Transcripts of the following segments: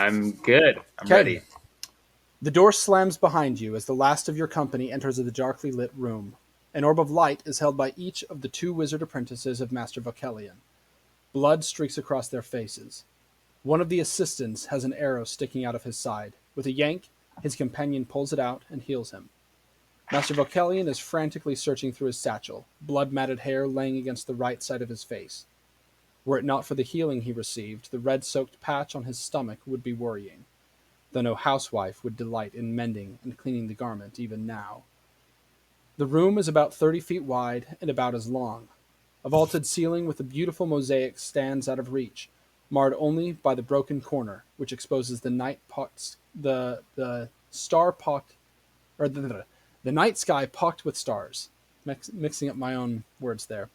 I'm good. I'm Okay. ready. The door slams behind you as the last of your company enters the darkly lit room. An orb of light is held by each of the two wizard apprentices of Master Vokelian. Blood streaks across their faces. One of the assistants has an arrow sticking out of his side. With a yank, his companion pulls it out and heals him. Master Vokelian is frantically searching through his satchel, blood-matted hair laying against the right side of his face. Were it not for the healing he received, the red-soaked patch on his stomach would be worrying, though no housewife would delight in mending and cleaning the garment even now. The room is about 30 feet wide and about as long. A vaulted ceiling with a beautiful mosaic stands out of reach, marred only by the broken corner, which exposes the star pocked or the night sky pocked with stars. Mixing up my own words there.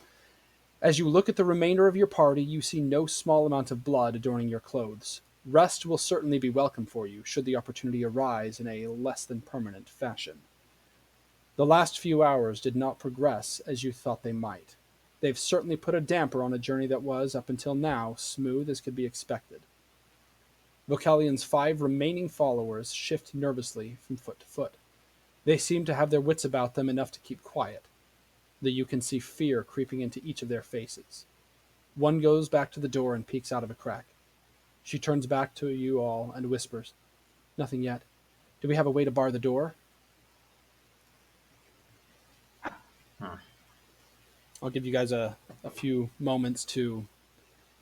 As you look at the remainder of your party, you see no small amount of blood adorning your clothes. Rest will certainly be welcome for you, should the opportunity arise in a less than permanent fashion. The last few hours did not progress as you thought they might. They've certainly put a damper on a journey that was, up until now, smooth as could be expected. Vokalian's 5 remaining followers shift nervously from foot to foot. They seem to have their wits about them enough to keep quiet, though you can see fear creeping into each of their faces. One goes back to the door and peeks out of a crack. She turns back to you all and whispers, "Nothing yet. Do we have a way to bar the door?" Huh. I'll give you guys a few moments to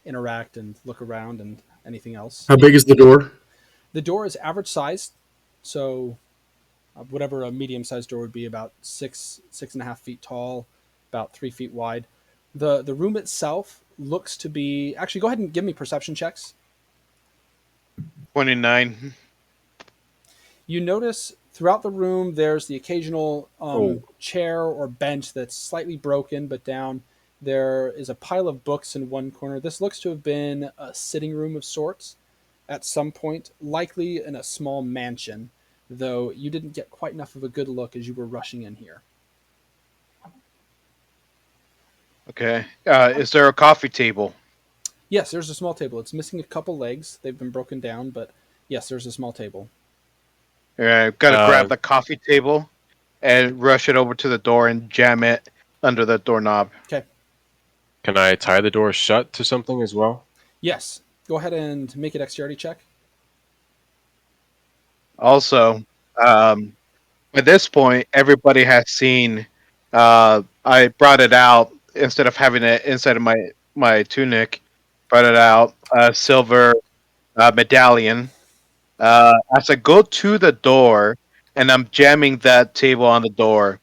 interact and look around and anything else. How big is the door? The door is average sized, so whatever a medium sized door would be, about 6.5 feet tall, about 3 feet wide. The room itself looks to be, actually, go ahead and give me perception checks. 29. You notice throughout the room there's the occasional chair or bench that's slightly broken but down. There is a pile of books in one corner. This looks to have been a sitting room of sorts at some point, likely in a small mansion, though you didn't get quite enough of a good look as you were rushing in here. Okay. Is there a coffee table? Yes, there's a small table. It's missing a couple legs. They've been broken down, but yes, there's a small table. Gotta grab the coffee table and rush it over to the door and jam it under the doorknob. Okay. Can I tie the door shut to something as well? Yes. Go ahead and make a dexterity check. Also, at this point, everybody has seen. I brought it out instead of having it inside of my tunic. Brought it out, a silver medallion. As I go to the door and I'm jamming that table on the door,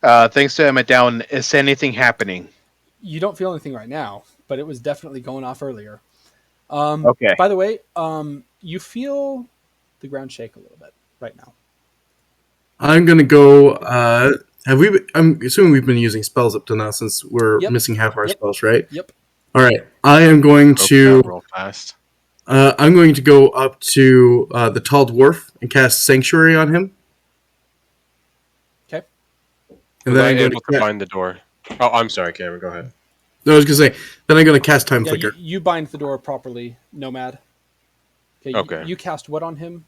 thanks to Emma Down, is anything happening? You don't feel anything right now, but it was definitely going off earlier. Okay. By the way, you feel the ground shake a little bit right now. I'm gonna go. Have we? I'm assuming we've been using spells up to now since we're missing half our spells, right? Yep. All right. I am going to roll fast. I'm going to go up to the tall dwarf and cast Sanctuary on him. Okay. And then I'm able to find the door. Oh, I'm sorry, Cameron. Go ahead. No, I was going to say, then I'm going to cast Time Flicker. You bind the door properly, Nomad. Okay. You cast what on him,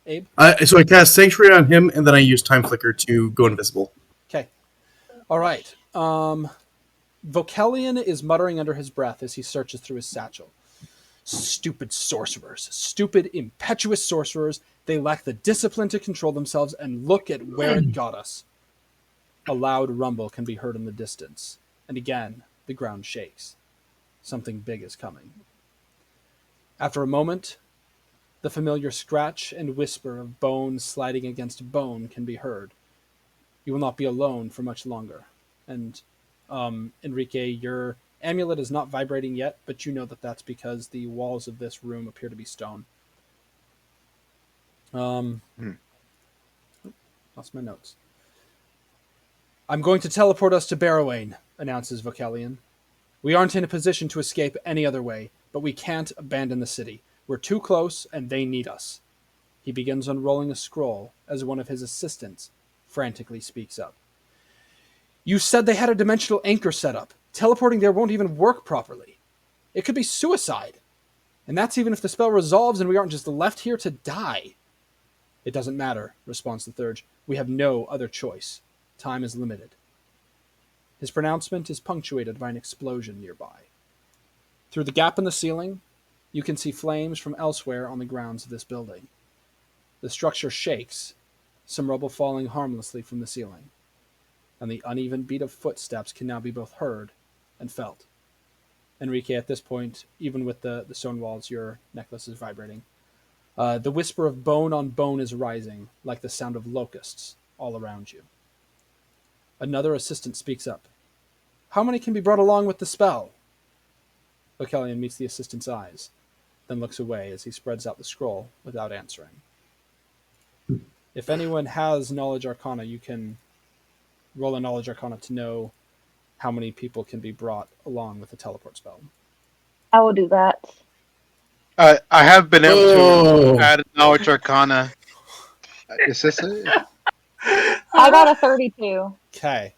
Abe? So I cast Sanctuary on him, and then I use Time Flicker to go invisible. Okay. All right. Vokelian is muttering under his breath as he searches through his satchel. Stupid sorcerers. Stupid, impetuous sorcerers. They lack the discipline to control themselves, and look at where it got us. A loud rumble can be heard in the distance, and again, the ground shakes. Something big is coming. After a moment, the familiar scratch and whisper of bone sliding against bone can be heard. You will not be alone for much longer. And, Enrique, your amulet is not vibrating yet, but you know that that's because the walls of this room appear to be stone. Lost my notes. "I'm going to teleport us to Barrowain," announces Vokelian. "We aren't in a position to escape any other way, but we can't abandon the city. We're too close, and they need us." He begins unrolling a scroll as one of his assistants frantically speaks up. "You said they had a dimensional anchor set up. Teleporting there won't even work properly. It could be suicide." And that's even if the spell resolves and we aren't just left here to die. It doesn't matter, responds the Thurge. We have no other choice. Time is limited. His pronouncement is punctuated by an explosion nearby. Through the gap in the ceiling, you can see flames from elsewhere on the grounds of this building. The structure shakes, some rubble falling harmlessly from the ceiling, and the uneven beat of footsteps can now be both heard and felt. Enrique, at this point, even with the stone walls, your necklace is vibrating. The whisper of bone on bone is rising, like the sound of locusts all around you. Another assistant speaks up. How many can be brought along with the spell? Vocalion meets the assistant's eyes, then looks away as he spreads out the scroll without answering. If anyone has Knowledge Arcana, you can roll a Knowledge Arcana to know how many people can be brought along with the teleport spell. I will do that. I have been able Oh. to add Knowledge Arcana. Is this it? I got a 32. Okay.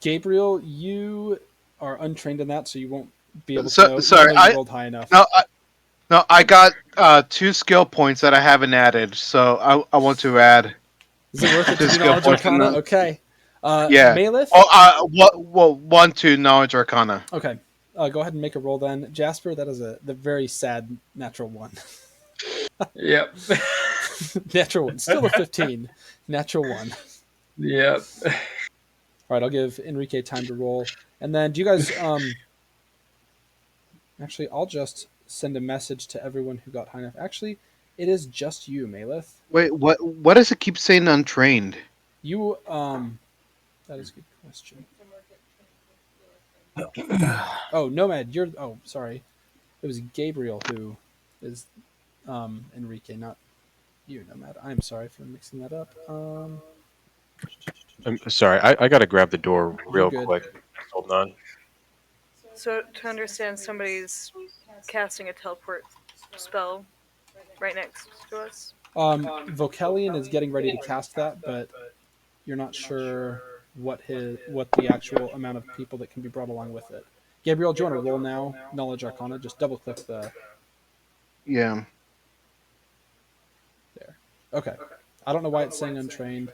Gabriel, you are untrained in that, so you won't be able to know. Sorry, even though you rolled high enough. No, I got 2 skill points that I haven't added, so I want to add. Is it worth it to Just do go Knowledge for it. Arcana? Okay. Yeah. Malith? Well, 1 to Knowledge Arcana. Okay. Go ahead and make a roll then. Jasper, that is the very sad natural 1. Yep. Natural 1. Still a 15. Natural 1. Yep. All right, I'll give Enrique time to roll. And then do you guys... Actually, I'll just send a message to everyone who got high enough. Actually, it is just you, Malith. Wait, what does it keep saying untrained? You, that is a good question. Oh, Nomad, you're... Oh, sorry. It was Gabriel who is Enrique, not you, Nomad. I'm sorry for mixing that up. I'm sorry, I gotta grab the door real good. quick. Hold on. So to understand, somebody's casting a teleport spell right next to us. Vocalion is getting ready to cast that, but you're not sure what the actual amount of people that can be brought along with it. Gabriel, do you want to roll now? Knowledge Arcana. Just double click the... Yeah. There. Okay. I don't know why it's saying untrained.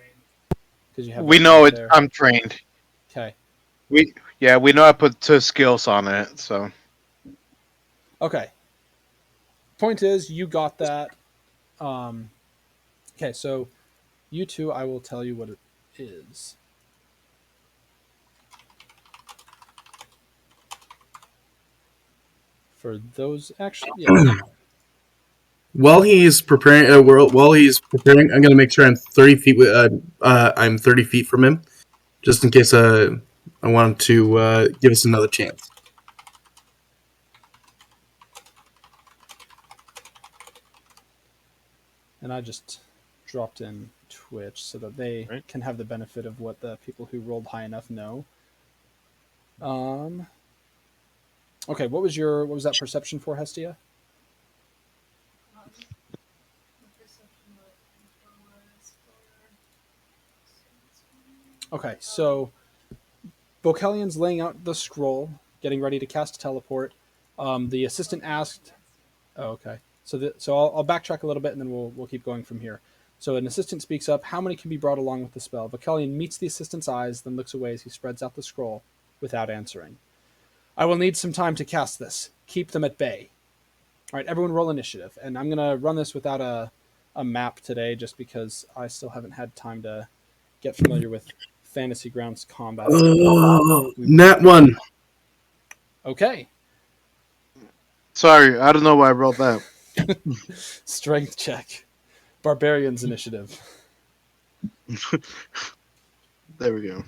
Because you have... We know it. I'm trained. Okay. We know I put 2 skills on it, so. Okay. Point is, you got that. Okay, so you two, I will tell you what it is. For those, actually, yeah. While he's preparing, I'm gonna make sure I'm 30 feet. I'm 30 feet from him, just in case. I want to give us another chance. And I just dropped in Twitch so that they can have the benefit of what the people who rolled high enough know. Okay, what was that perception for, Hestia? Okay, so Vocalion's laying out the scroll, getting ready to cast a teleport. The assistant asked... Oh, okay. So I'll backtrack a little bit, and then we'll keep going from here. So an assistant speaks up. How many can be brought along with the spell? Vocalion meets the assistant's eyes, then looks away as he spreads out the scroll without answering. I will need some time to cast this. Keep them at bay. All right, everyone roll initiative. And I'm going to run this without a map today, just because I still haven't had time to get familiar with Fantasy Grounds combat. Nat 1. Okay. Sorry, I don't know why I rolled that. Strength check. Barbarian's initiative. There we go.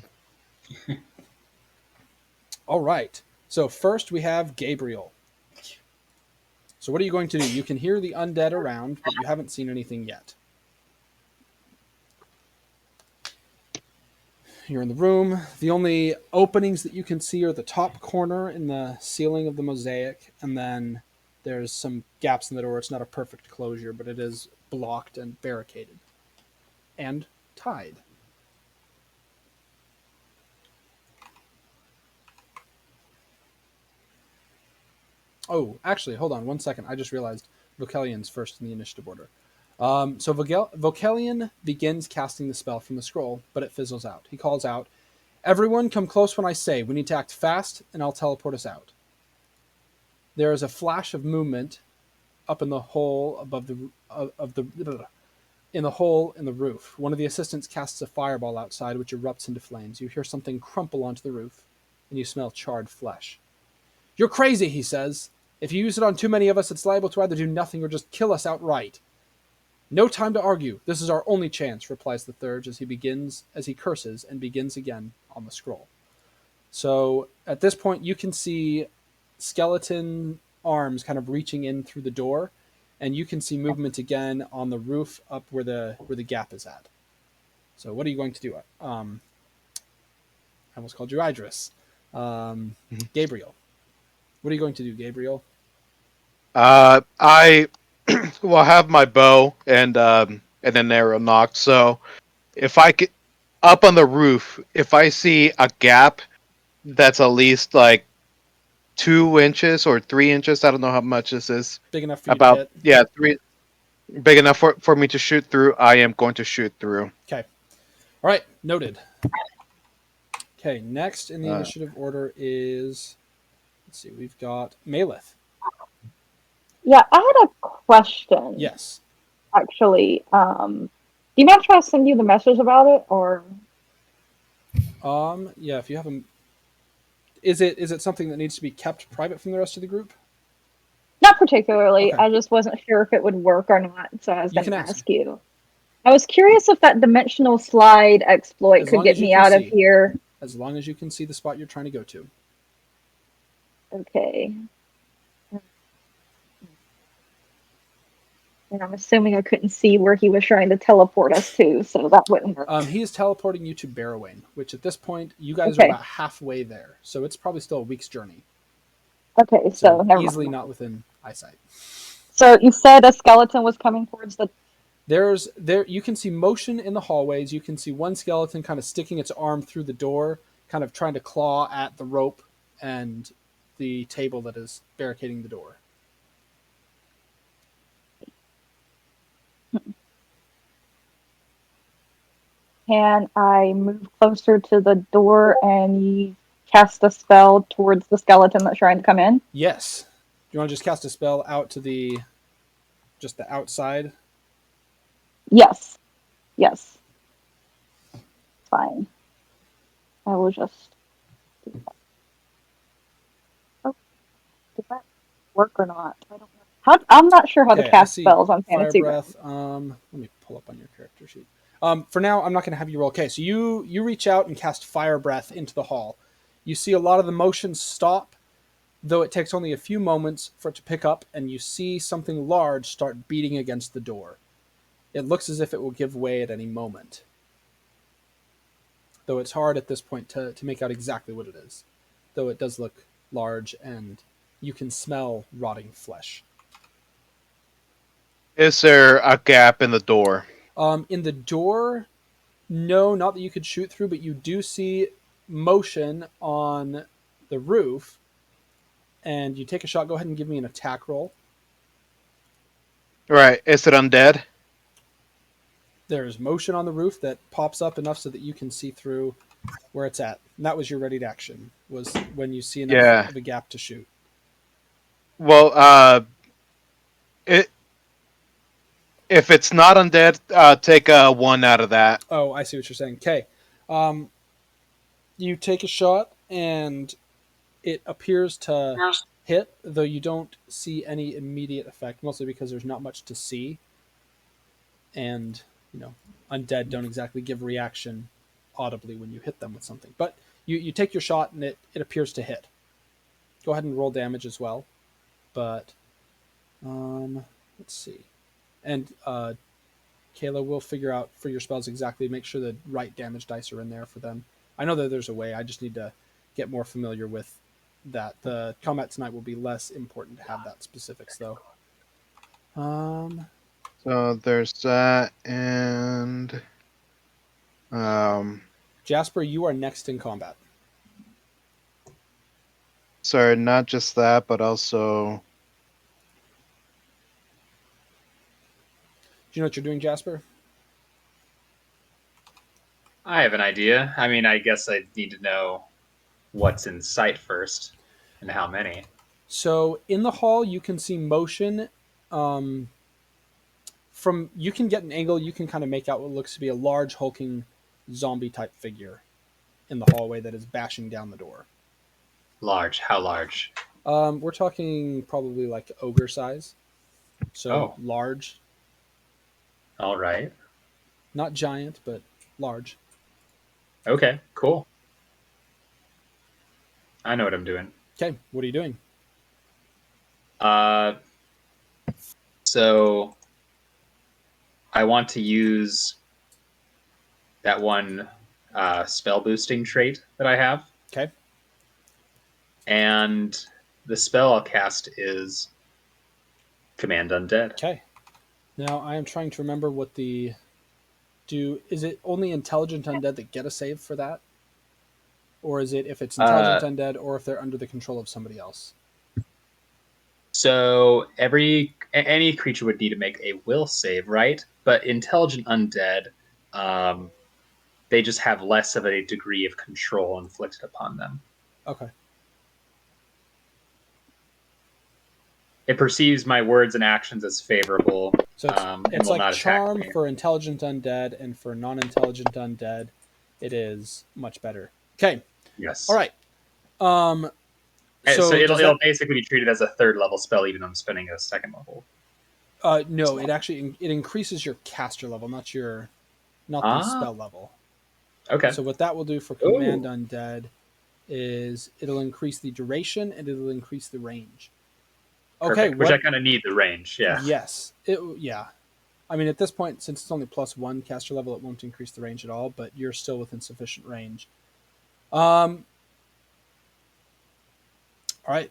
All right. So first we have Gabriel. So what are you going to do? You can hear the undead around, but you haven't seen anything yet. You're in the room. The only openings that you can see are the top corner in the ceiling of the mosaic, and then there's some gaps in the door. It's not a perfect closure, but it is blocked and barricaded. And tied. Oh, actually, hold on 1 second. I just realized Vokelian's first in the initiative order. So Vokelian begins casting the spell from the scroll, but it fizzles out. He calls out, "Everyone, come close when I say. We need to act fast, and I'll teleport us out." There is a flash of movement up in the hole above the in the hole in the roof. One of the assistants casts a fireball outside, which erupts into flames. You hear something crumple onto the roof, and you smell charred flesh. "You're crazy," he says. "If you use it on too many of us, it's liable to either do nothing or just kill us outright." "No time to argue. This is our only chance," replies the Thurge as he curses and begins again on the scroll. So at this point, you can see skeleton arms kind of reaching in through the door, and you can see movement again on the roof up where the gap is at. So what are you going to do? I almost called you Idris. Gabriel. What are you going to do, Gabriel? I will have my bow and an arrow knocked. So if I get up on the roof, if I see a gap that's at least like 2 inches or 3 inches, I don't know how much this is. Big enough for you to About hit? yeah, three big enough for me to shoot through. I am going to shoot through. Okay. All right. Noted. Okay. Next in the Uh, initiative order is, let's see, we've got Malith. Yeah, I had a question. Yes. Actually, do you mind if I send you the message about it, or Yeah. If you have a, is it something that needs to be kept private from the rest of the group? not particularly? Okay. I just wasn't sure if it would work or not, so I was You going can to ask. ask you. I was curious if that dimensional slide exploit As could long get as you me can out of see. here. As long as you can see the spot you're trying to go to. Okay. And I'm assuming I couldn't see where he was trying to teleport us to, so that wouldn't work. He is teleporting you to Barrowain, which at this point you guys Okay. are about halfway there, so it's probably still a week's journey. Okay, So so never easily mind. not within eyesight. So you said a skeleton was coming towards the. There you can see motion in the hallways. You can see one skeleton kind of sticking its arm through the door, kind of trying to claw at the rope and the table that is barricading the door. Can I move closer to the door and cast a spell towards the skeleton that's trying to come in? Yes. Do you want to just cast a spell out to just the outside? Yes. Yes. Fine. I will just do that. Oh, did that work or not? I don't know. I'm not sure how to Okay, I cast see spells on Fire Fantasy breath. Grounds. Let me pull up on your character sheet. For now, I'm not going to have you roll. Okay, so you reach out and cast fire breath into the hall. You see a lot of the motion stop, though it takes only a few moments for it to pick up, and you see something large start beating against the door. It looks as if it will give way at any moment, though it's hard at this point to make out exactly what it is, though it does look large and you can smell rotting flesh. Is there a gap in the door? In the door, no, not that you could shoot through, but you do see motion on the roof, and you take a shot. Go ahead and give me an attack roll. Right. Is it undead? There's motion on the roof that pops up enough so that you can see through where it's at. And that was your readied action, was when you see enough Yeah. of a gap to shoot. Well, if it's not undead, take a 1 out of that. Oh, I see what you're saying. Okay. You take a shot, and it appears to hit, though you don't see any immediate effect, mostly because there's not much to see. And, undead don't exactly give reaction audibly when you hit them with something. But you take your shot, and it appears to hit. Go ahead and roll damage as well. But, let's see. And Kayla will figure out for your spells exactly, make sure the right damage dice are in there for them. I know that there's a way. I just need to get more familiar with that. The combat tonight will be less important to have that specifics, though. So there's that, and Jasper, you are next in combat. Sorry, not just that, but also Do you know what you're doing, Jasper? I have an idea. I mean, I guess I need to know what's in sight first and how many. So in the hall, you can see motion. Um, from you can get an angle. You can kind of make out what looks to be a large hulking zombie type figure in the hallway that is bashing down the door. Large. How large? We're talking probably like ogre size, so Oh. large, All right. not giant, but large. Okay. Cool. I know what I'm doing. Okay, what are you doing? Uh, so I want to use that one spell boosting trait that I have, Okay, and the spell I'll cast is Command Undead. okay. Now I am trying to remember what the do. Is it only intelligent undead that get a save for that, or is it if it's intelligent undead or if they're under the control of somebody else? So any creature would need to make a will save, right? But intelligent undead, they just have less of a degree of control inflicted upon them. Okay. It perceives my words and actions as favorable, So it's, and it's will like not attack charm me. for intelligent undead, and for non-intelligent undead, it is much better. Okay. Yes. All right. So So it'll does that- basically be treated as a third level spell, even though I'm spending a second level. no, it actually it increases your caster level, not the Ah. spell level. Okay. So what that will do for command undead is it'll increase the duration and it'll increase the range. Okay, Perfect. Which I kind of need the range. Yeah. Yes. Yeah. I mean, at this point, since it's only +1 caster level, it won't increase the range at all, but you're still within sufficient range. All right.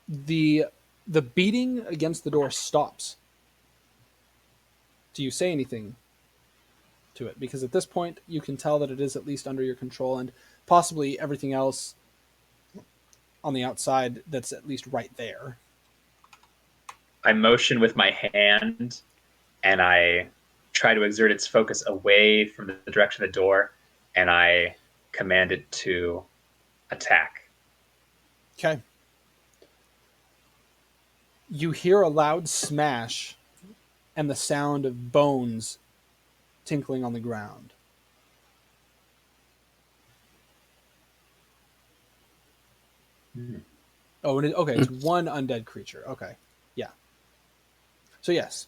The beating against the door stops. Do you say anything to it? Because at this point, you can tell that it is at least under your control, and possibly everything else on the outside that's at least right there. I motion with my hand, and I try to exert its focus away from the direction of the door, and I command it to attack. Okay. You hear a loud smash and the sound of bones tinkling on the ground. Oh, okay. It's one undead creature. Okay, yeah. So yes,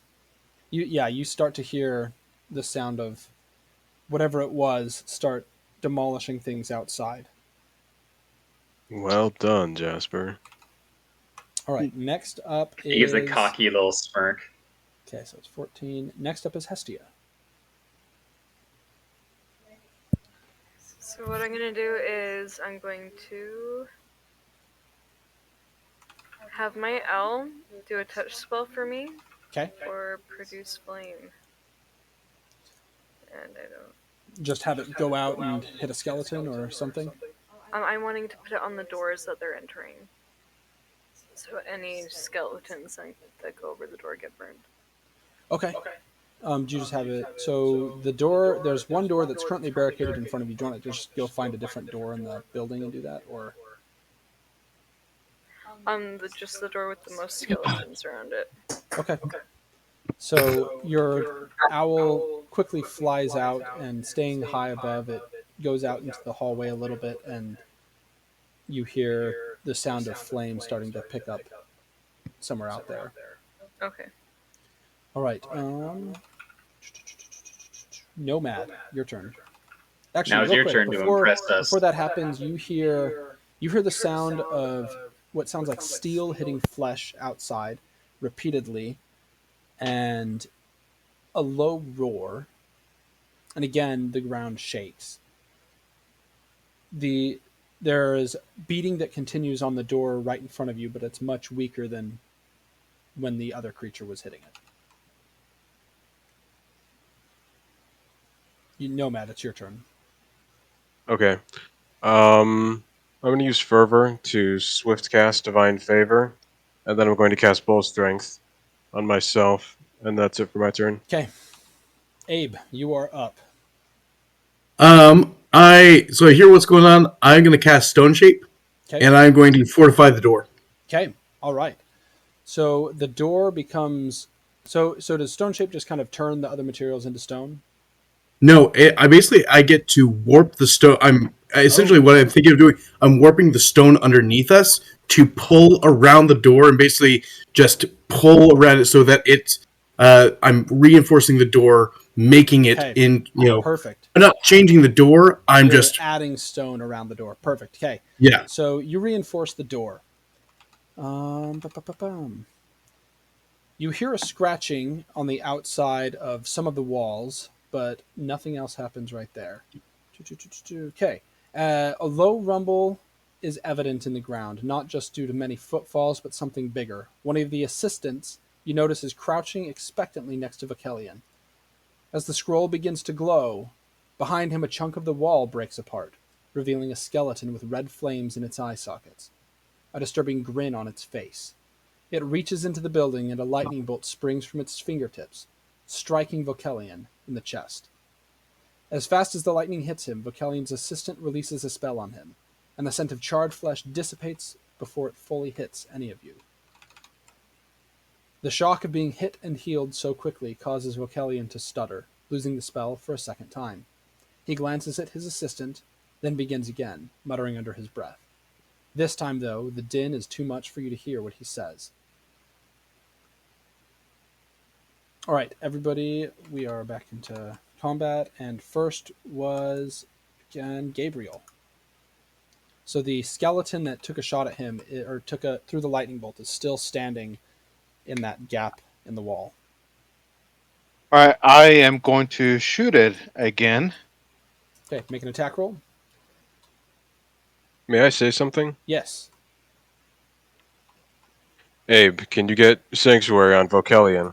you start to hear the sound of whatever it was start demolishing things outside. Well done, Jasper. All right. Next up is He gives a cocky little smirk. Okay, so it's 14. Next up is Hestia. So what I'm gonna do is I'm going to have my owl do a touch spell for me Okay. for produce flame. And I don't. Just have it go out and hit a skeleton or something. I'm wanting to put it on the doors that they're entering. So any skeletons that go over the door get burned. Okay. Do you just have it? So the door, there's one door that's currently barricaded in front of you. Do you want to just go find a different door in the building and do that, or? Just the door with the most skeletons around it. Okay. So your owl quickly flies out and, staying high above it, goes out into the hallway a little bit, and you hear the sound of flame starting to pick up somewhere out there. Okay. All right. Nomad, your turn. Actually, Now it's real your quick, turn to impress us. before that happens, you hear the sound of what sounds like steel hitting flesh outside repeatedly, and a low roar. And again, the ground shakes. There's beating that continues on the door right in front of you, but it's much weaker than when the other creature was hitting it. Nomad, it's your turn. Okay. I'm going to use Fervor to swift cast Divine Favor, and then I'm going to cast Bull Strength on myself, and that's it for my turn. Okay. Abe, you are up. I hear what's going on. I'm going to cast Stone Shape, Okay. and I'm going to fortify the door. Okay. All right. So the door becomes so does Stone Shape just kind of turn the other materials into stone? No, I get to warp the stone. What I'm thinking of doing. I'm warping the stone underneath us to pull around the door and basically just pull around it so that it's. I'm reinforcing the door, making it Okay. in. Perfect. I'm not changing the door. I'm You're just adding stone around the door. Perfect. Okay. yeah. So you reinforce the door. Ba-ba-ba-bum. You hear a scratching on the outside of some of the walls, but nothing else happens right there. Okay. A low rumble is evident in the ground, not just due to many footfalls, but something bigger. One of the assistants you notice is crouching expectantly next to Vakelian. As the scroll begins to glow, behind him a chunk of the wall breaks apart, revealing a skeleton with red flames in its eye sockets, a disturbing grin on its face. It reaches into the building and a lightning bolt springs from its fingertips, striking Vakelian in the chest. As fast as the lightning hits him, Vakelian's assistant releases a spell on him, and the scent of charred flesh dissipates before it fully hits any of you. The shock of being hit and healed so quickly causes Vakelian to stutter, losing the spell for a second time. He glances at his assistant, then begins again, muttering under his breath. This time, though, the din is too much for you to hear what he says. All right, everybody, we are back into combat, and first was, again, Gabriel. So the skeleton that took a shot at him, or through the lightning bolt, is still standing in that gap in the wall. All right, I am going to shoot it again. Okay, make an attack roll. May I say something? Yes. Abe, can you get Sanctuary on Vocalion?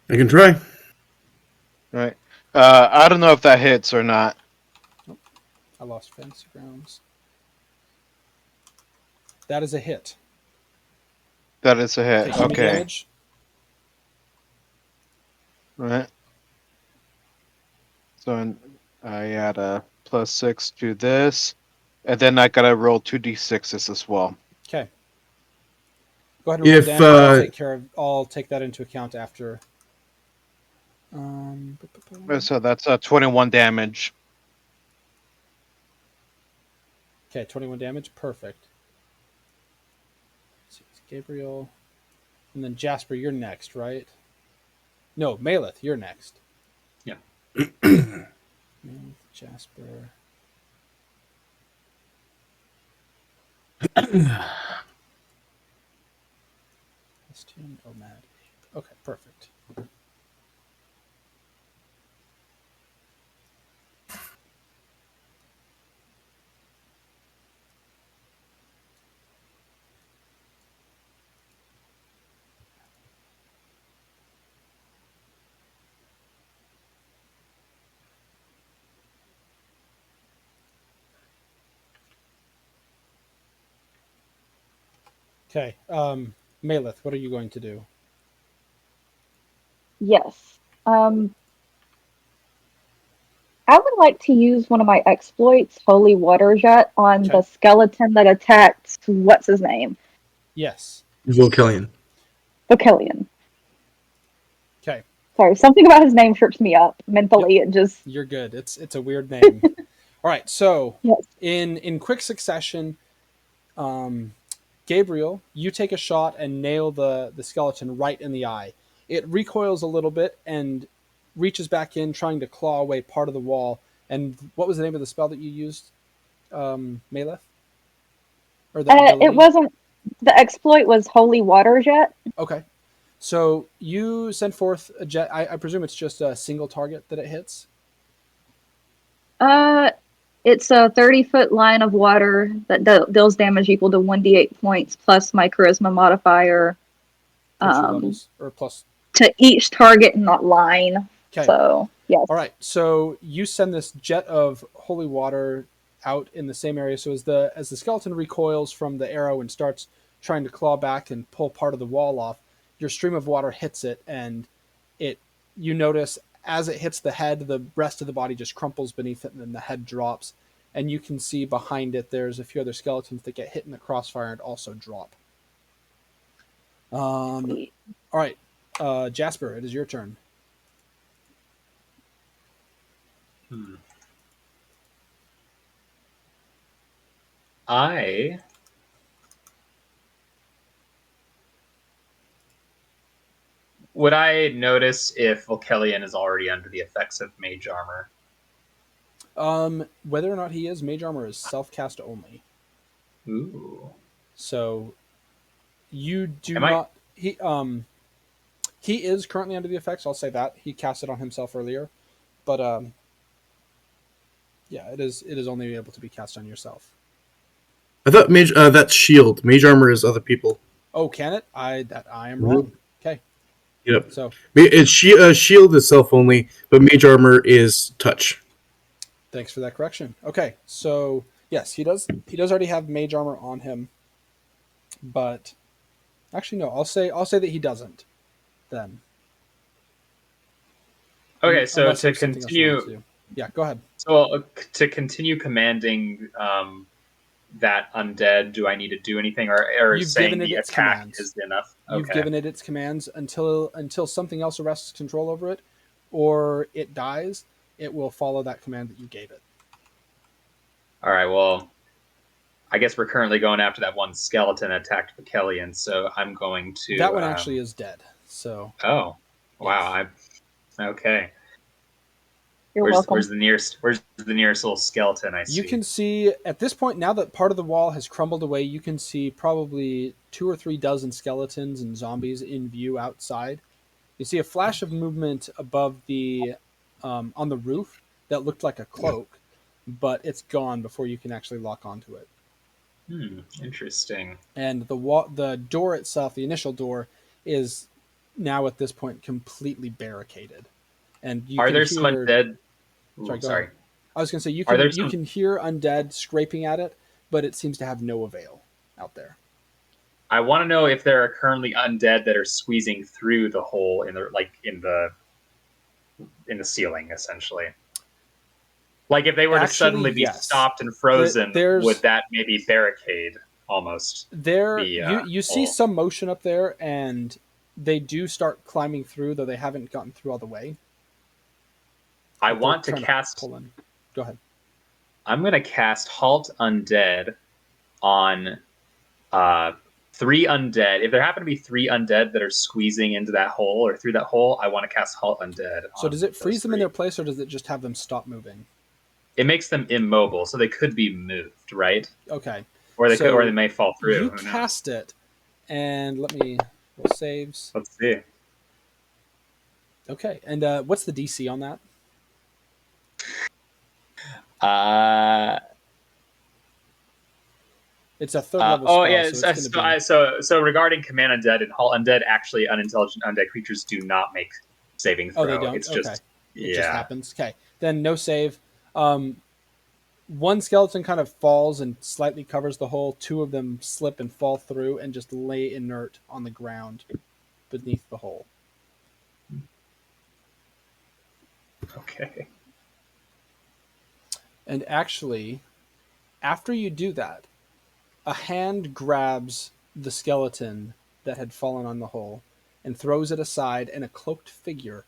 I can try. All right. I don't know if that hits or not. I lost fantasy grounds. That is a hit. That is a hit. Take 20 Okay. damage. All right. So I add a +6 to this, and then I gotta roll 2d6s as well. Okay. Go ahead and roll If, damage. I'll take that into account after. So that's 21 damage. Okay, 21 damage. Perfect. Let's see, it's Gabriel. And then Jasper, you're next, right? No, Maleth, you're next. Yeah. Maleth, Jasper. Bastian, Omad. Okay, perfect. Okay, Maleth, what are you going to do? Yes. I would like to use one of my exploits, Holy Water Jet, on Okay. the skeleton that attacked, what's his name? Yes. Volkelian. Vakelian. Okay, Sorry, something about his name trips me up mentally. It just, you're good. It's a weird name. All right, so yes. in quick succession, Gabriel, you take a shot and nail the skeleton right in the eye. It recoils a little bit and reaches back in, trying to claw away part of the wall. And what was the name of the spell that you used, Maleth? Or the ability? It wasn't, the exploit was Holy Water Jet. Okay. So you send forth a jet. I presume it's just a single target that it hits. It's a 30-foot line of water that deals damage equal to 1d8 points plus my charisma modifier For 2 levels, or plus. to each target in that line. Okay. So, yes. All right. So you send this jet of holy water out in the same area. So as the skeleton recoils from the arrow and starts trying to claw back and pull part of the wall off, your stream of water hits it, and you notice as it hits the head, the rest of the body just crumples beneath it, and then the head drops. And you can see behind it, there's a few other skeletons that get hit in the crossfire and also drop. All right, Jasper, it is your turn. I would I notice if Volkelion is already under the effects of mage armor? Whether or not he is, mage armor is self-cast only. Ooh. So you do Am I- not. He is currently under the effects. I'll say that he cast it on himself earlier, but yeah, it is only able to be cast on yourself. I thought that's shield. Mage armor is other people. Oh, can it? I am wrong. Okay, Yep. so It's shield is self only, but mage armor is touch. thanks for that correction. Okay, so yes, he does already have mage armor on him, but actually no, I'll say that he doesn't. Then Okay, so Unless to there's something else you want continue, to do. Yeah, go ahead. so to continue commanding that undead, do I need to do anything, or You've saying given it the its attack commands. is enough? You've Okay. given it its commands until something else arrests control over it, or it dies. It will follow that command that you gave it. All right. Well, I guess we're currently going after that one skeleton that attacked Bekelian, so I'm going to. That one actually is dead. So. Oh, wow! Okay. You're welcome. Where's the nearest little skeleton I see? You can see at this point, now that part of the wall has crumbled away, you can see probably 2 or 3 dozen skeletons and zombies in view outside. You see a flash of movement above the on the roof that looked like a cloak, but it's gone before you can actually lock onto it. Interesting. And the door itself, the initial door, is now at this point completely barricaded. And you Are can there hear, some undead? Ooh, Sorry. I was going to say you Are there can hear undead scraping at it, but it seems to have no avail out there. I want to know if there are currently undead that are squeezing through the hole in the ceiling, essentially. Like if they were to Actually, suddenly be yes. stopped and frozen, There's- would that maybe barricade almost? There, The, you see hole. some motion up there, and they do start climbing through, though they haven't gotten through all the way. I They're want to trying cast. pull in. Go ahead. I'm going to cast Halt Undead on 3 undead. If there happen to be 3 undead that are squeezing into that hole or through that hole, I want to cast Halt Undead. So does it freeze those them in 3. their place, or does it just have them stop moving? It makes them immobile, so they could be moved, right? Okay. Or they So could, or they may fall through. You Who knows? cast it, and let me roll saves. Let's see. Okay, and what's the DC on that? It's a 3rd level spell. Yeah. So it's gonna be... So regarding Command Undead and Halt Undead, actually, unintelligent undead creatures do not make saving throw. Oh, they don't? It's Okay. just It just happens. Okay, then no save. One skeleton kind of falls and slightly covers the hole. 2 of them slip and fall through and just lay inert on the ground beneath the hole. Okay. And actually, after you do that, a hand grabs the skeleton that had fallen on the hole and throws it aside, and a cloaked figure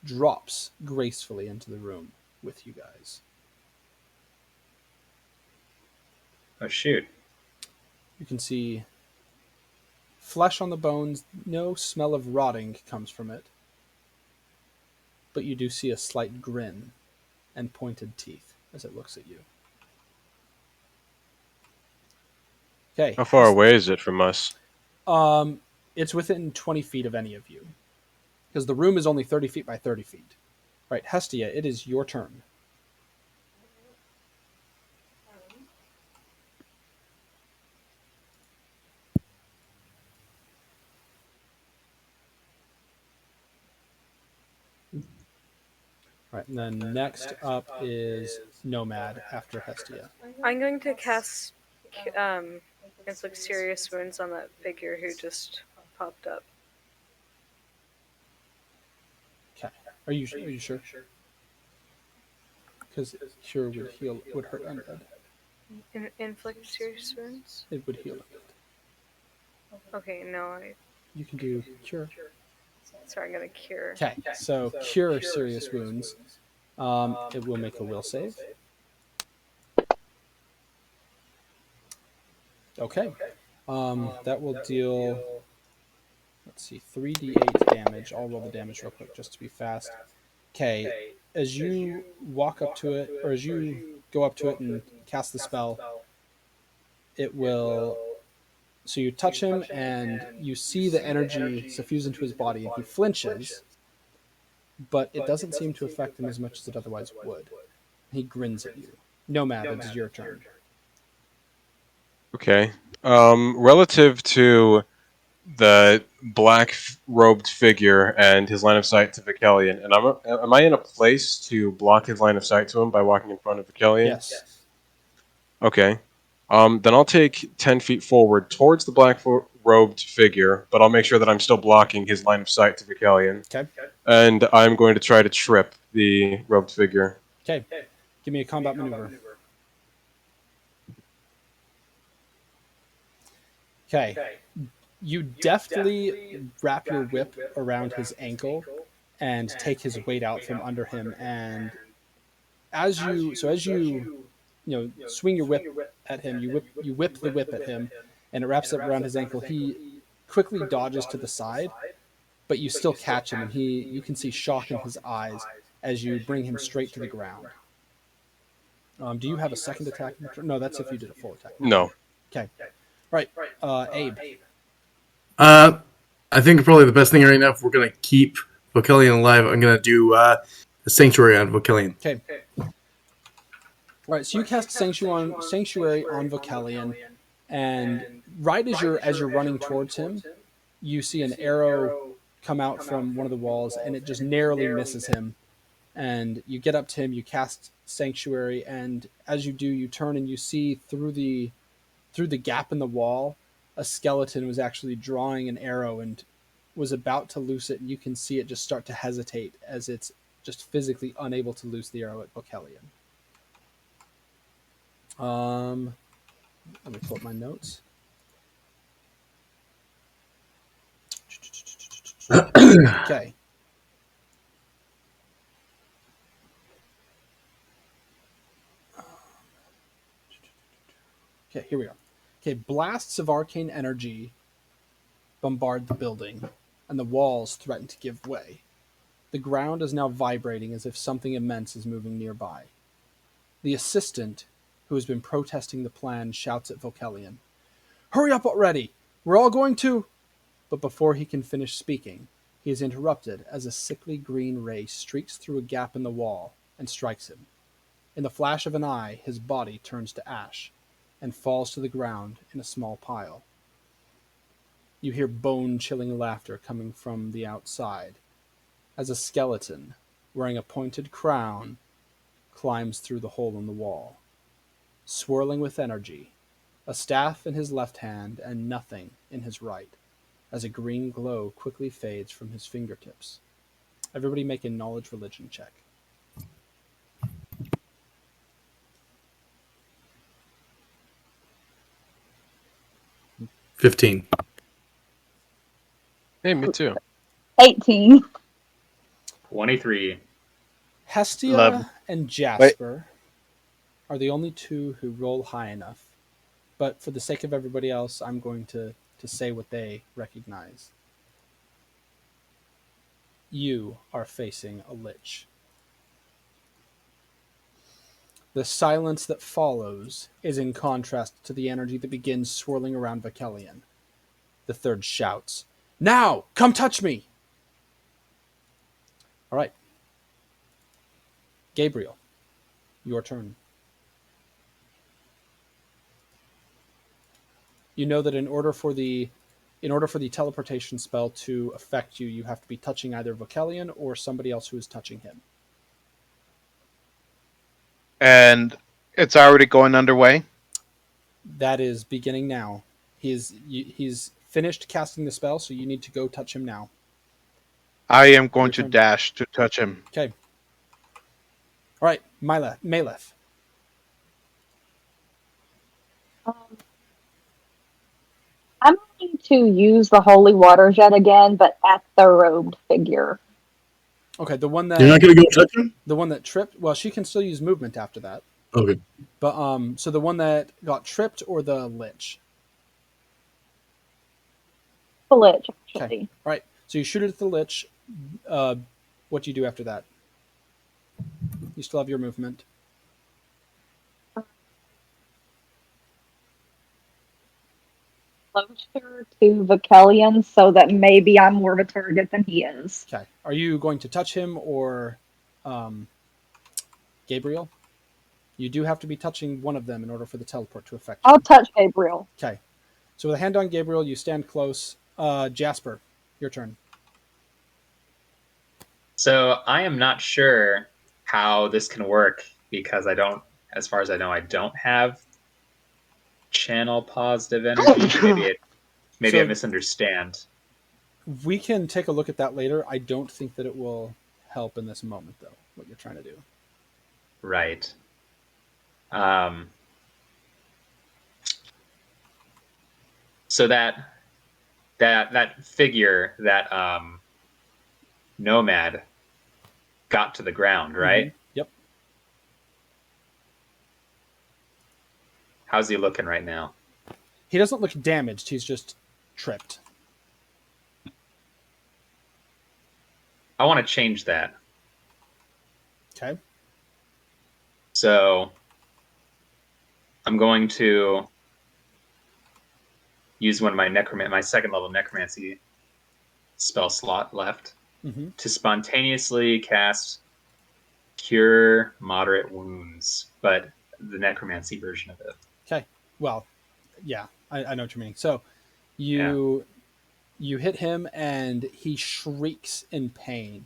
drops gracefully into the room with you guys. Oh shoot. You can see flesh on the bones. No smell of rotting comes from it. But you do see a slight grin and pointed teeth as it looks at you. Okay. How far away is it from us? It's within 20 feet of any of you. Because the room is only 30 feet by 30 feet. Right, Hestia, it is your turn. Right, and then next up is Nomad after Hestia. I'm going to cast inflict serious wounds on that figure who just popped up. Okay. Are you sure? Because cure would hurt undead. Inflict serious wounds? It would heal undead. Okay, no, You can do cure. sorry, I'm gonna cure. Okay, so cure serious wounds. It will make a will save. Okay. That will deal, let's see, 3d8 damage. I'll roll the damage real quick just to be fast. Okay, as you walk up to it, or as you go up to it and cast the spell, it will. So you touch him and you see the energy suffuse into his body, and he flinches, but it doesn't seem to affect him as much as it otherwise would. He grins at you. Nomad, it's your turn. Okay. Relative to the black-robed figure and his line of sight to Vicalian, and am I in a place to block his line of sight to him by walking in front of Vicalian? Yes. Okay. Then I'll take 10 feet forward towards the black-robed figure, but I'll make sure that I'm still blocking his line of sight to Vicalian. Okay. And I'm going to try to trip the robed figure. Okay. Give me a combat maneuver. Okay. You deftly wrap your whip around his ankle and take his weight out from under him, and as you swing your whip at him, you whip the whip at him, and it wraps up around his ankle. He quickly dodges to the side, but you still catch him, and you can see shock in his eyes as you bring him straight to the ground. Do you have a second attack? No, that's if you did a full attack. No. Okay. Right. Abe. I think probably the best thing right now, if we're gonna keep Vocalion alive, I'm gonna do a Sanctuary on Vocalion. Okay. All right. So you cast Sanctuary on Vocalion, and right as you're running towards him, you see an arrow come out from one of the walls, and it just narrowly misses him. And you get up to him, you cast Sanctuary, and as you do, you turn and you see through the gap in the wall, a skeleton was actually drawing an arrow and was about to loose it, and you can see it just start to hesitate as it's just physically unable to loose the arrow at Vocalion. Let me pull up my notes. Okay. Okay, here we are. Okay, blasts of arcane energy bombard the building, and the walls threaten to give way. The ground is now vibrating as if something immense is moving nearby. The assistant, who has been protesting the plan, shouts at Vocalion, "Hurry up already! We're all going to..." But before he can finish speaking, he is interrupted as a sickly green ray streaks through a gap in the wall and strikes him. In the flash of an eye, his body turns to ash and falls to the ground in a small pile. You hear bone-chilling laughter coming from the outside as a skeleton, wearing a pointed crown, climbs through the hole in the wall. Swirling with energy, a staff in his left hand and nothing in his right, as a green glow quickly fades from his fingertips. Everybody make a knowledge religion check. $15. Hey, me too. 18. 23. Hestia 11. and Jasper are the only two who roll high enough. But for the sake of everybody else, I'm going to say what they recognize. You are facing a lich. The silence that follows is in contrast to the energy that begins swirling around Vocalion. The third shouts, "Now, come touch me!" All right. Gabriel, your turn. You know that in order for the teleportation spell to affect you, you have to be touching either Vocalion or somebody else who is touching him. And it's already going underway. That is beginning now. He's finished casting the spell, so you need to go touch him now. I am going Your to turn. dash to touch him. Okay. All right, Malef. I'm going to use the holy water jet again, but at the robed figure. Okay, the one You're not that gonna go touch him? tripped. Well, she can still use movement after that. Okay. But so the one that got tripped or the lich. The lich, actually. All right, so you shoot it at the lich. What do you do after that? You still have your movement. Closer to Vakelian so that maybe I'm more of a target than he is. Okay. Are you going to touch him or Gabriel? You do have to be touching one of them in order for the teleport to affect you. I'll touch Gabriel. Okay. So with a hand on Gabriel, you stand close. Jasper, your turn. So I am not sure how this can work because I don't, as far as I know, I don't have channel positive energy. Maybe I So- misunderstand. We can take a look at that later. I don't think that it will help in this moment, though, what you're trying to do. Right. So that figure, that nomad, got to the ground, right? Yep. How's he looking right now? He doesn't look damaged. He's just tripped. I want to change that. Okay. So I'm going to use one of my second level necromancy spell slot left Mm-hmm. to spontaneously cast Cure Moderate Wounds, but the necromancy version of it. Okay. Well, yeah, I know what you mean. So you hit him and he shrieks in pain.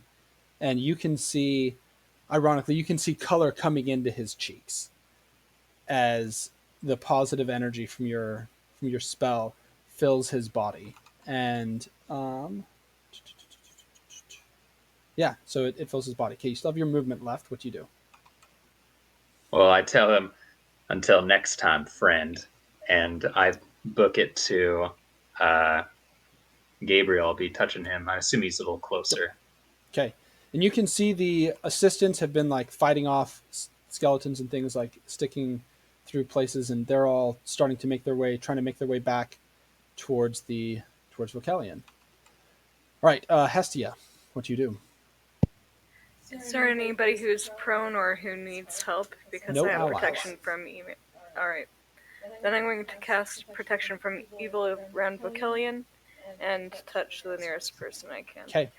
And you can see, ironically, you can see color coming into his cheeks as the positive energy from your spell fills his body. And yeah, so it fills his body. Okay, you still have your movement left. What do you do? Well, I tell him, until next time, friend, and I book it to Gabriel. I'll be touching him. I assume he's a little closer. Okay. And you can see the assistants have been like fighting off skeletons and things, like sticking through places, and they're all starting to make their way, trying to make their way back towards Vocalion. All right, Hestia, what do you do? Is there anybody who's prone or who needs help? Because No I have allies. protection from evil. Alright. Then I'm going to cast protection from evil around Vakelian and touch the nearest person I can. Okay.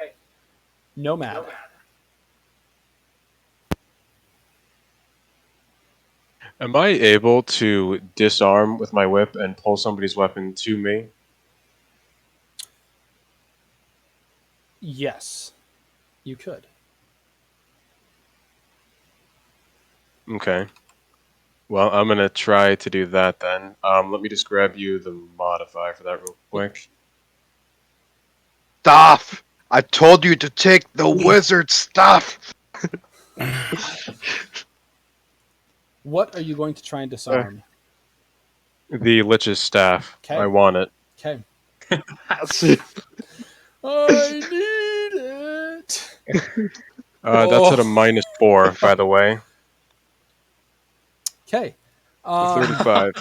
Nomad. Am I able to disarm with my whip and pull somebody's weapon to me? Yes, you could. Okay. Well, I'm gonna try to do that then. Let me just grab you the modifier for that real quick. Stuff! I told you to take the wizard stuff! What are you going to try and disarm? The Lich's staff. Okay. I want it. Okay. I need it. That's at a -4, by the way. Okay. 35.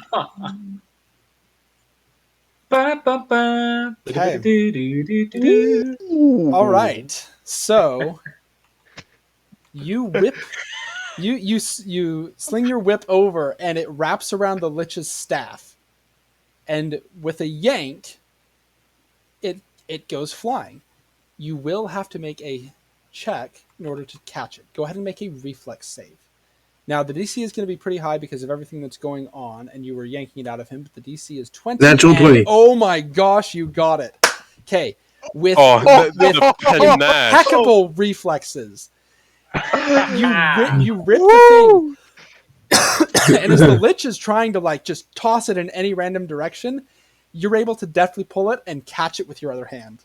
All right. So you whip, you sling your whip over, and it wraps around the Lich's staff, and with a yank, it goes flying. You will have to make a check in order to catch it. Go ahead and make a reflex save. Now, the DC is going to be pretty high because of everything that's going on, and you were yanking it out of him, but the DC is 20. Natural and- 20. Oh my gosh, you got it. Okay. With The panache. impeccable reflexes, you rip the thing And as the Lich is trying to like just toss it in any random direction, you're able to deftly pull it and catch it with your other hand.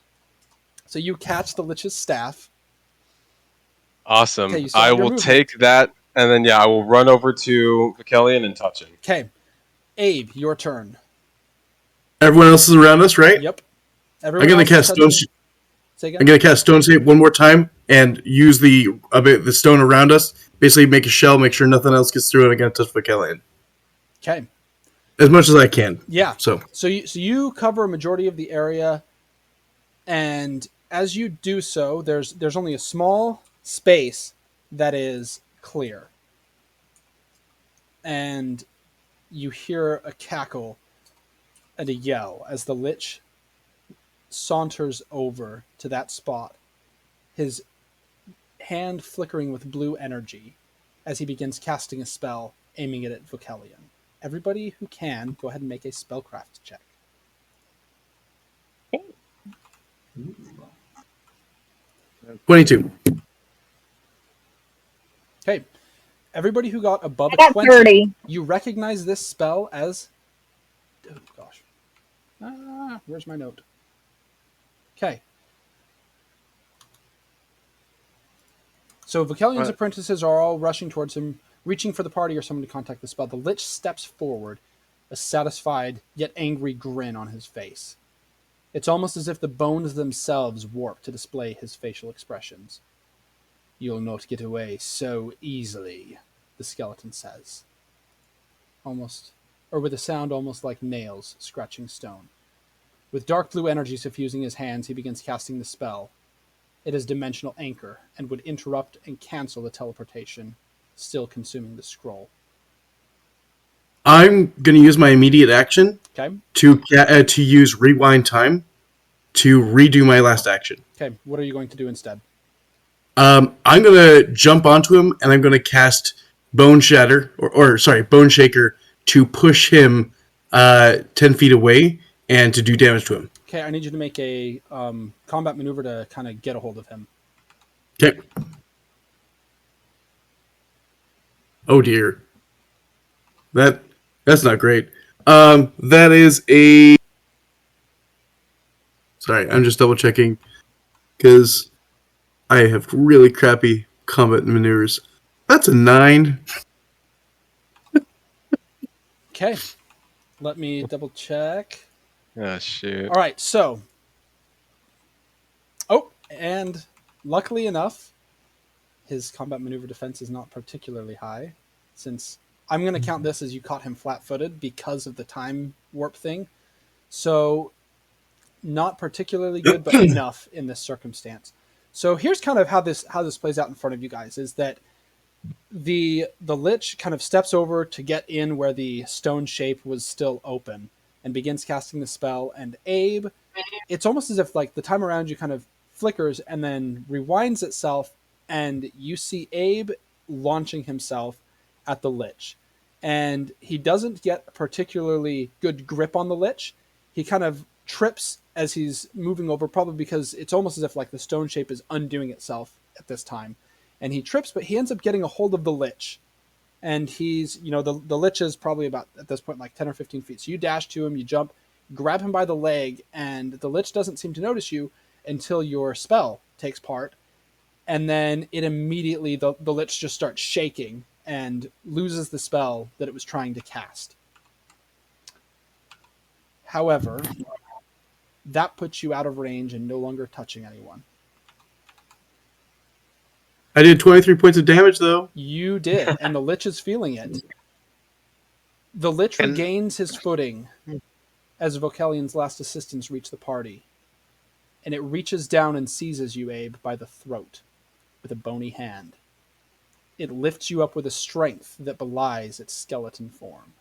So you catch the Lich's staff. Awesome. Okay, you still I have your will movement. take that, and then I will run over to Vakelian and touch him. Okay, Abe, your turn. Everyone else is around us, right? Yep. I'm Everyone gonna else is cast touching- stone. Say again? I'm gonna cast stone shape one more time and use the stone around us. Basically, make a shell, make sure nothing else gets through, and I'm gonna touch Vakelian Okay. as much as I can. Yeah. So So you cover a majority of the area, and as you do so, there's only a small space that is clear, and you hear a cackle and a yell as the Lich saunters over to that spot, his hand flickering with blue energy as he begins casting a spell aiming it at Vakelian. Everybody who can, go ahead and make a spellcraft check. 22. Okay. Everybody who got above I a got 20, 30. you recognize this spell as... Oh, gosh. Where's my note? Okay. So Vakelian's Right. apprentices are all rushing towards him, reaching for the party or someone to contact the spell. The Lich steps forward, a satisfied yet angry grin on his face. It's almost as if the bones themselves warp to display his facial expressions. "You'll not get away so easily," the skeleton says. Almost, or with a sound almost like nails scratching stone. With dark blue energy suffusing his hands, he begins casting the spell. It is Dimensional Anchor, and would interrupt and cancel the teleportation, still consuming the scroll. I'm gonna use my immediate action Okay? to use rewind time to redo my last action. Okay, what are you going to do instead? I'm gonna jump onto him and I'm gonna cast Bone Shatter Bone Shaker to push him 10 feet away and to do damage to him. Okay, I need you to make a combat maneuver to kind of get a hold of him. Okay. Oh dear. That's not great. That is a. Sorry, I'm just double checking because I have really crappy combat maneuvers. That's a 9. Okay, let me double check. Oh, shoot. All right, so. Oh, and luckily enough, his combat maneuver defense is not particularly high, since I'm going to count this as you caught him flat-footed because of the time warp thing. So, not particularly good, but enough in this circumstance. So here's kind of how this plays out in front of you guys: is that the Lich kind of steps over to get in where the stone shape was still open and begins casting the spell. And Abe, it's almost as if like the time around you kind of flickers and then rewinds itself, and you see Abe launching himself at the Lich. And he doesn't get a particularly good grip on the Lich. He kind of trips as he's moving over, probably because it's almost as if like the stone shape is undoing itself at this time. And he trips, but he ends up getting a hold of the Lich. And he's, the Lich is probably about, at this point, like 10 or 15 feet. So you dash to him, you jump, grab him by the leg, and the Lich doesn't seem to notice you until your spell takes part. And then it immediately, the Lich just starts shaking and loses the spell that it was trying to cast. However, that puts you out of range and no longer touching anyone. I did 23 points of damage though. You did, and the Lich is feeling it. The Lich And- regains his footing as Vakelian's last assistants reach the party, and it reaches down and seizes you, Abe, by the throat with a bony hand. It lifts you up with a strength that belies its skeleton form.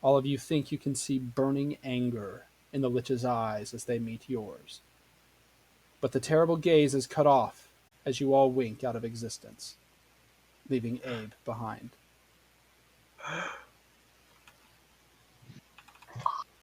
All of you think you can see burning anger in the Lich's eyes as they meet yours. But the terrible gaze is cut off as you all wink out of existence, leaving Abe behind.